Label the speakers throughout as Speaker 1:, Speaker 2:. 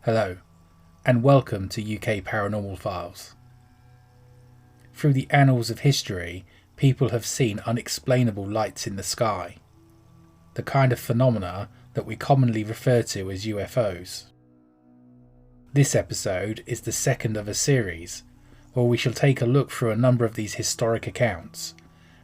Speaker 1: Hello, and welcome to UK Paranormal Files. Through the annals of history, people have seen unexplainable lights in the sky, the kind of phenomena that we commonly refer to as UFOs. This episode is the second of a series, where we shall take a look through a number of these historic accounts,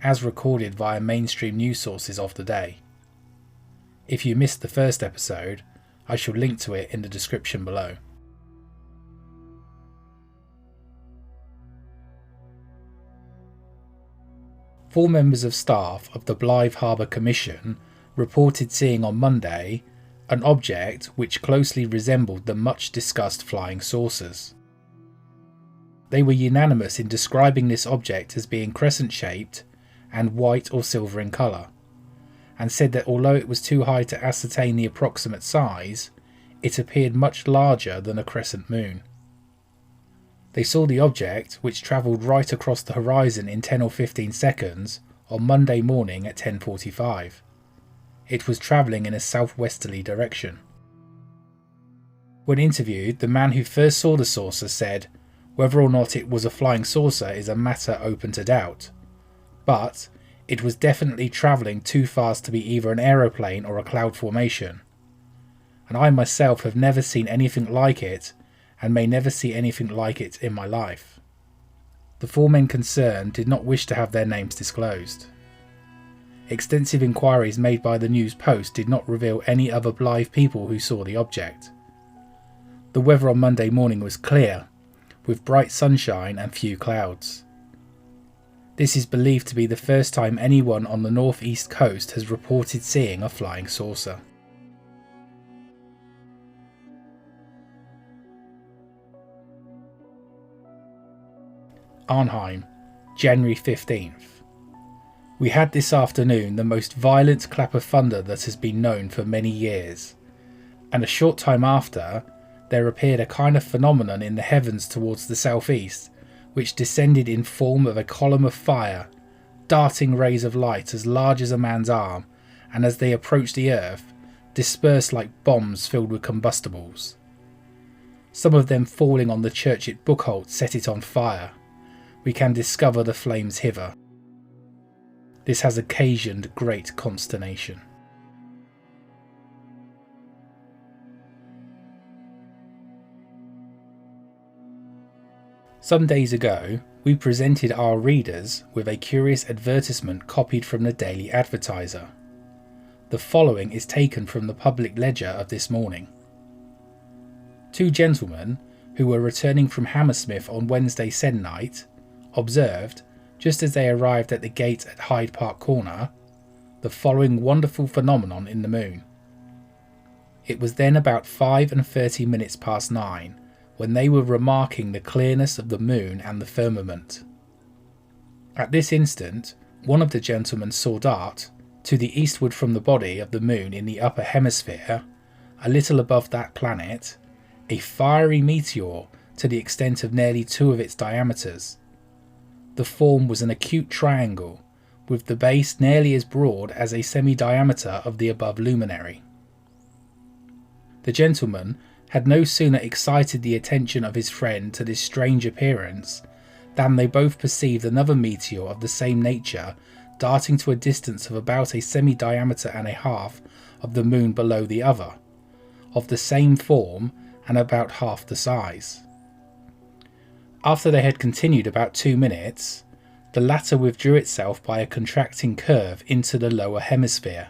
Speaker 1: as recorded via mainstream news sources of the day. If you missed the first episode, I shall link to it in the description below. Four members of staff of the Blythe Harbour Commission reported seeing on Monday an object which closely resembled the much discussed flying saucers. They were unanimous in describing this object as being crescent-shaped and white or silver in colour, and said that although it was too high to ascertain the approximate size, it appeared much larger than a crescent moon. They saw the object, which travelled right across the horizon in 10 or 15 seconds, on Monday morning at 10:45. It was travelling in a southwesterly direction. When interviewed, the man who first saw the saucer said, "Whether or not it was a flying saucer is a matter open to doubt, but it was definitely travelling too fast to be either an aeroplane or a cloud formation. And I myself have never seen anything like it, and may never see anything like it in my life." The four men concerned did not wish to have their names disclosed. Extensive inquiries made by the News Post did not reveal any other Blythe people who saw the object. The weather on Monday morning was clear, with bright sunshine and few clouds. This is believed to be the first time anyone on the northeast coast has reported seeing a flying saucer. Arnhem, January 15th. We had this afternoon the most violent clap of thunder that has been known for many years, and a short time after, there appeared a kind of phenomenon in the heavens towards the southeast, which descended in form of a column of fire, darting rays of light as large as a man's arm, and as they approached the earth, dispersed like bombs filled with combustibles. Some of them falling on the church at Buchholz set it on fire. We can discover the flames hither. This has occasioned great consternation. Some days ago, we presented our readers with a curious advertisement copied from the Daily Advertiser. The following is taken from the Public Ledger of this morning. Two gentlemen, who were returning from Hammersmith on Wednesday se'nnight, observed, just as they arrived at the gate at Hyde Park Corner, the following wonderful phenomenon in the moon. It was then about 5:30 past 9, when they were remarking the clearness of the moon and the firmament. At this instant, one of the gentlemen saw dart, to the eastward from the body of the moon in the upper hemisphere, a little above that planet, a fiery meteor to the extent of nearly 2 of its diameters. The form was an acute triangle, with the base nearly as broad as a semi-diameter of the above luminary. The gentleman had no sooner excited the attention of his friend to this strange appearance than they both perceived another meteor of the same nature darting to a distance of about a semi-diameter and a half of the moon below the other, of the same form and about half the size. After they had continued about 2 minutes, the latter withdrew itself by a contracting curve into the lower hemisphere,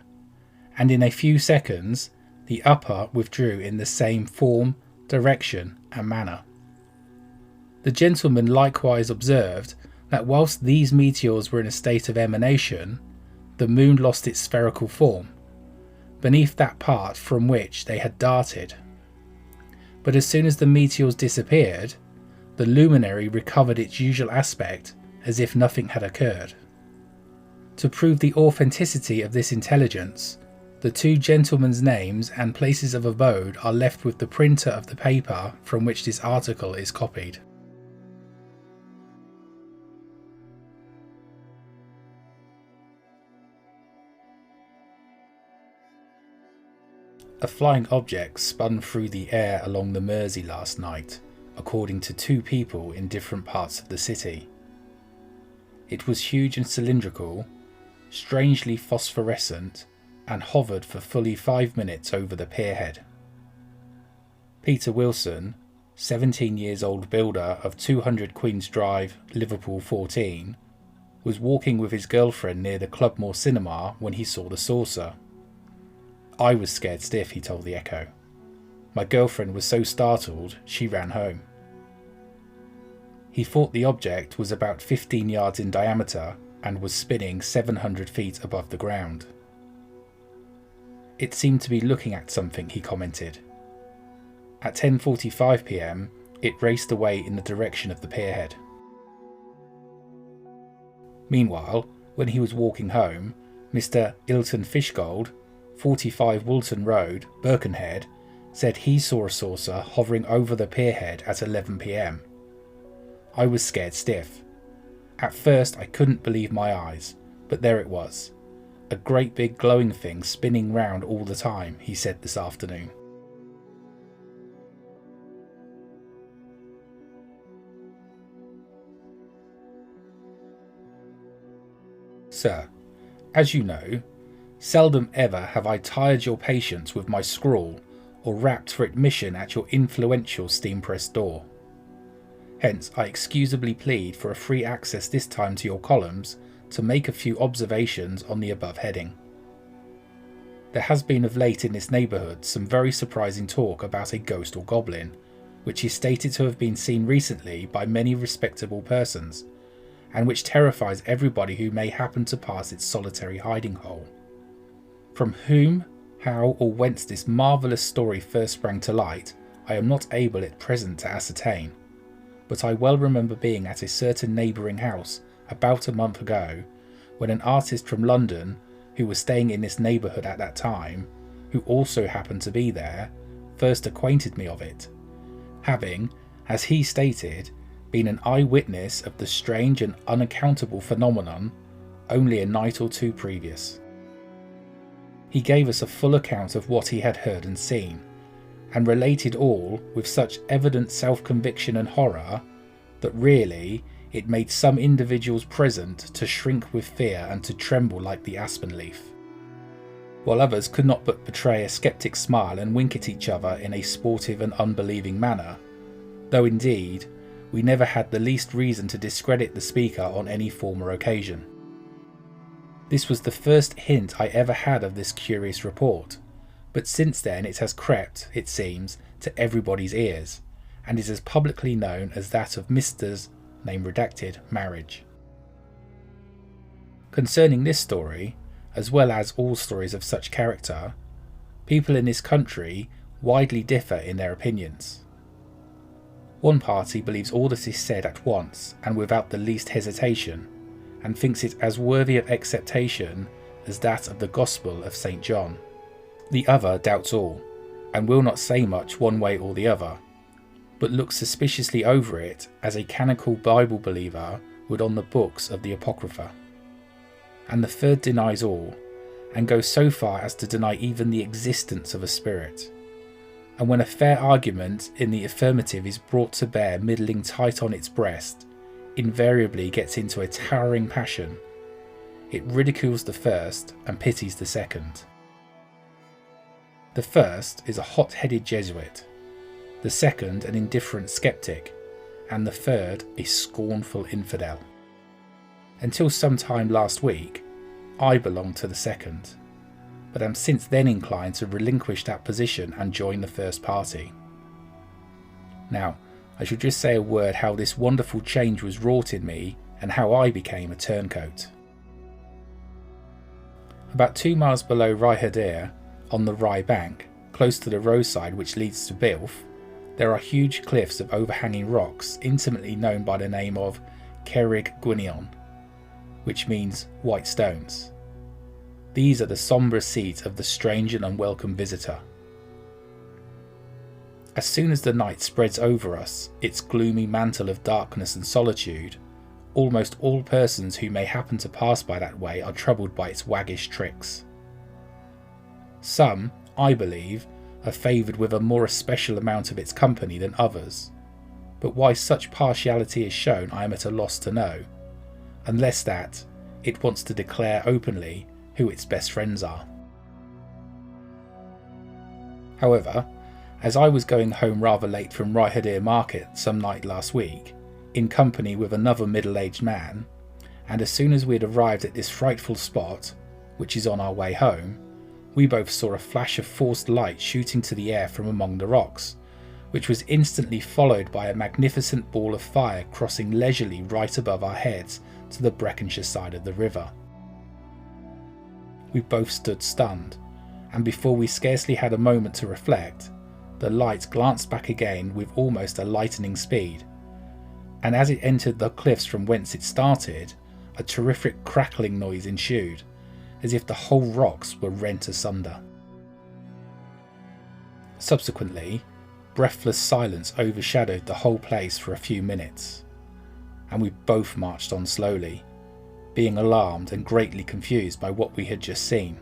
Speaker 1: and in a few seconds the upper withdrew in the same form, direction and manner. The gentleman likewise observed that whilst these meteors were in a state of emanation, the moon lost its spherical form, beneath that part from which they had darted. But as soon as the meteors disappeared, the luminary recovered its usual aspect as if nothing had occurred. To prove the authenticity of this intelligence, the two gentlemen's names and places of abode are left with the printer of the paper from which this article is copied. A flying object spun through the air along the Mersey last night, according to 2 people in different parts of the city. It was huge and cylindrical, strangely phosphorescent, and hovered for fully 5 minutes over the pierhead. Peter Wilson, 17 years old builder of 200 Queen's Drive, Liverpool 14, was walking with his girlfriend near the Clubmoor Cinema when he saw the saucer. I was scared stiff, he told the Echo. My girlfriend was so startled, she ran home. He thought the object was about 15 yards in diameter and was spinning 700 feet above the ground. It seemed to be looking at something, he commented. At 10:45 p.m, it raced away in the direction of the pierhead. Meanwhile, when he was walking home, Mr. Ilton Fishgold, 45 Woolton Road, Birkenhead, said he saw a saucer hovering over the pierhead at 11 p.m. I was scared stiff. At first I couldn't believe my eyes, but there it was. A great big glowing thing spinning round all the time, he said this afternoon. Sir, as you know, seldom ever have I tired your patience with my scrawl or rapped for admission at your influential steam press door. Hence I excusably plead for a free access this time to your columns to make a few observations on the above heading. There has been of late in this neighbourhood some very surprising talk about a ghost or goblin, which is stated to have been seen recently by many respectable persons, and which terrifies everybody who may happen to pass its solitary hiding hole. From whom, how or whence this marvellous story first sprang to light, I am not able at present to ascertain, but I well remember being at a certain neighbouring house about a month ago, when an artist from London, who was staying in this neighbourhood at that time, who also happened to be there, first acquainted me of it, having, as he stated, been an eyewitness of the strange and unaccountable phenomenon only a night or 2 previous. He gave us a full account of what he had heard and seen, and related all with such evident self-conviction and horror that really it made some individuals present to shrink with fear and to tremble like the aspen leaf, while others could not but betray a sceptic smile and wink at each other in a sportive and unbelieving manner, though indeed we never had the least reason to discredit the speaker on any former occasion. This was the first hint I ever had of this curious report, but since then it has crept, it seems, to everybody's ears, and is as publicly known as that of Mr.'s, name redacted, marriage. Concerning this story, as well as all stories of such character, people in this country widely differ in their opinions. One party believes all that is said at once and without the least hesitation, and thinks it as worthy of acceptation as that of the Gospel of St. John. The other doubts all, and will not say much one way or the other, but looks suspiciously over it as a canonical Bible believer would on the books of the Apocrypha. And the third denies all, and goes so far as to deny even the existence of a spirit. And when a fair argument in the affirmative is brought to bear middling tight on its breast, invariably gets into a towering passion. It ridicules the first and pities the second. The first is a hot-headed Jesuit, the second an indifferent skeptic, and the third a scornful infidel. Until some time last week, I belonged to the second, but am since then inclined to relinquish that position and join the first party. Now, I should just say a word how this wonderful change was wrought in me and how I became a turncoat. About 2 miles below Rhyherdair, on the Rye bank, close to the roadside which leads to Bilf, there are huge cliffs of overhanging rocks intimately known by the name of Cerrig Gwinion, which means white stones. These are the sombre seat of the strange and unwelcome visitor. As soon as the night spreads over us its gloomy mantle of darkness and solitude, almost all persons who may happen to pass by that way are troubled by its waggish tricks. Some, I believe, are favoured with a more especial amount of its company than others, but why such partiality is shown I am at a loss to know, unless that it wants to declare openly who its best friends are. However, as I was going home rather late from Raihadir market some night last week, in company with another middle-aged man, and as soon as we had arrived at this frightful spot, which is on our way home, we both saw a flash of forced light shooting to the air from among the rocks, which was instantly followed by a magnificent ball of fire crossing leisurely right above our heads to the Breckonshire side of the river. We both stood stunned, and before we scarcely had a moment to reflect, the light glanced back again with almost a lightning speed, and as it entered the cliffs from whence it started, a terrific crackling noise ensued, as if the whole rocks were rent asunder. Subsequently, breathless silence overshadowed the whole place for a few minutes, and we both marched on slowly, being alarmed and greatly confused by what we had just seen.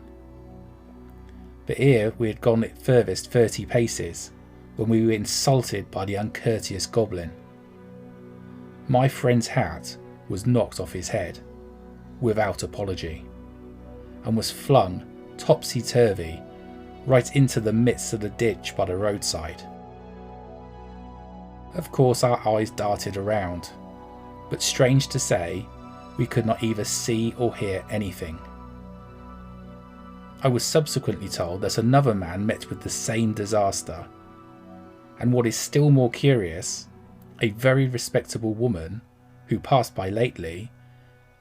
Speaker 1: But ere we had gone at furthest 30 paces, when we were insulted by the uncourteous goblin. My friend's hat was knocked off his head, without apology, and was flung topsy-turvy right into the midst of the ditch by the roadside. Of course our eyes darted around, but strange to say, we could not either see or hear anything. I was subsequently told that another man met with the same disaster, and what is still more curious, a very respectable woman, who passed by lately,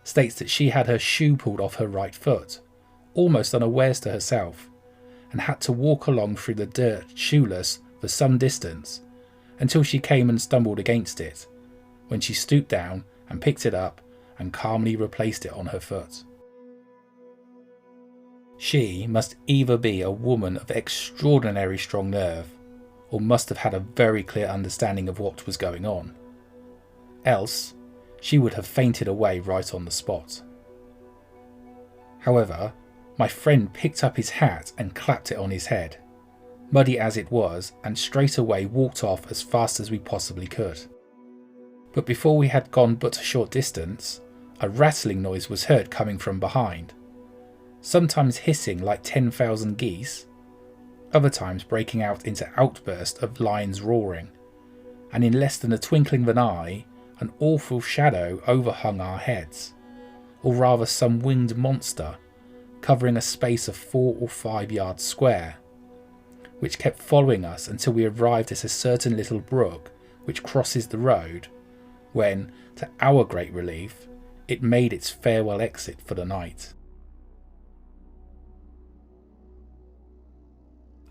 Speaker 1: states that she had her shoe pulled off her right foot, almost unawares to herself, and had to walk along through the dirt shoeless for some distance until she came and stumbled against it, when she stooped down and picked it up and calmly replaced it on her foot. She must either be a woman of extraordinary strong nerve, or must have had a very clear understanding of what was going on. Else, she would have fainted away right on the spot. However, my friend picked up his hat and clapped it on his head, muddy as it was, and straightway walked off as fast as we possibly could. But before we had gone but a short distance, a rattling noise was heard coming from behind, sometimes hissing like 10,000 geese, other times breaking out into outbursts of lions roaring, and in less than a twinkling of an eye, an awful shadow overhung our heads, or rather some winged monster, covering a space of 4 or 5 yards square, which kept following us until we arrived at a certain little brook which crosses the road, when, to our great relief, it made its farewell exit for the night.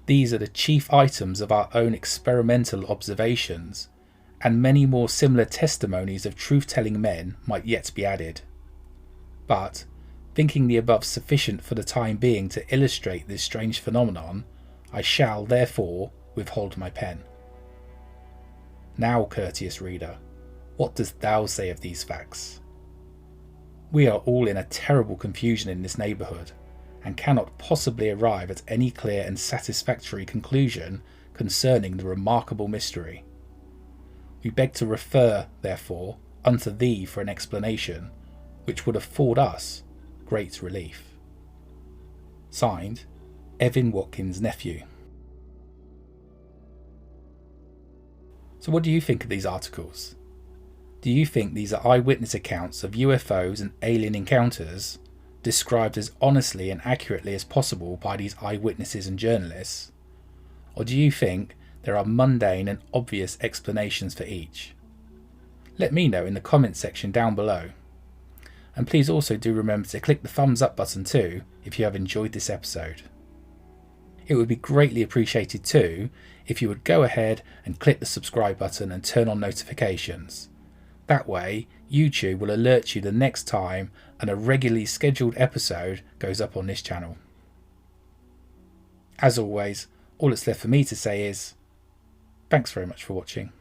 Speaker 1: These are the chief items of our own experimental observations, and many more similar testimonies of truth-telling men might yet be added. But, thinking the above sufficient for the time being to illustrate this strange phenomenon, I shall, therefore, withhold my pen. Now, courteous reader, what dost thou say of these facts? We are all in a terrible confusion in this neighbourhood, and cannot possibly arrive at any clear and satisfactory conclusion concerning the remarkable mystery. We beg to refer, therefore, unto thee for an explanation, which would afford us great relief. Signed, Evan Watkins' nephew. So what do you think of these articles? Do you think these are eyewitness accounts of UFOs and alien encounters, described as honestly and accurately as possible by these eyewitnesses and journalists? Or do you think there are mundane and obvious explanations for each? Let me know in the comments section down below. And please also do remember to click the thumbs up button too if you have enjoyed this episode. It would be greatly appreciated too if you would go ahead and click the subscribe button and turn on notifications. That way YouTube will alert you the next time a regularly scheduled episode goes up on this channel. As always, all that's left for me to say is thanks very much for watching.